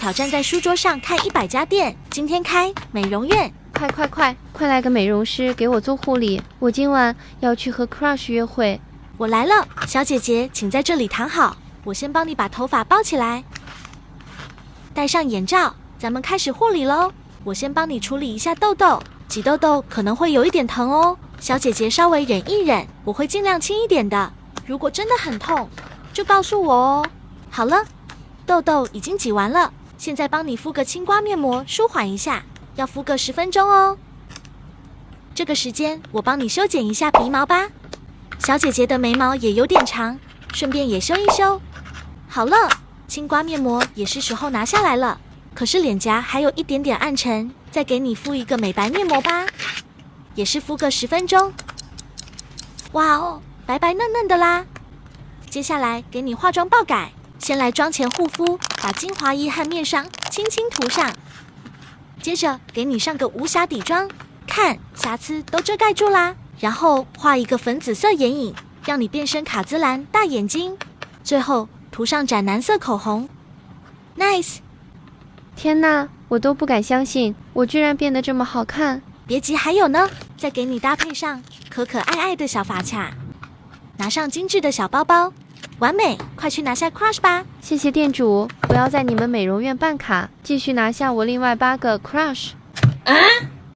挑战在书桌上看100家店，今天开美容院。快来个美容师给我做护理，我今晚要去和 Crush 约会。我来了，小姐姐，请在这里躺好，我先帮你把头发包起来，戴上眼罩，咱们开始护理咯。我先帮你处理一下痘痘，挤痘痘可能会有一点疼哦，小姐姐稍微忍一忍，我会尽量轻一点的。如果真的很痛，就告诉我哦。好了，痘痘已经挤完了，现在帮你敷个轻刮面膜，舒缓一下，要敷个10分钟哦。这个时间我帮你修剪一下鼻毛吧，小姐姐的眉毛也有点长，顺便也修一修。好了，轻刮面膜也是时候拿下来了，可是脸颊还有一点点暗沉，再给你敷一个美白面膜吧，也是敷个10分钟。哇哦，白白嫩嫩的啦！接下来给你化妆爆改，先来妆前护肤，把精华液和面霜轻轻涂上，接着给你上个无瑕底妆，看瑕疵都遮盖住啦。然后画一个粉紫色眼影，让你变身卡姿兰大眼睛。最后涂上斩蓝色口红 ，nice！ 天哪，我都不敢相信，我居然变得这么好看。别急，还有呢，再给你搭配上可可爱爱的小发卡，拿上精致的小包包，完美！快去拿下 Crush 吧。谢谢店主，我要在你们美容院办卡，继续拿下我另外8个 Crush。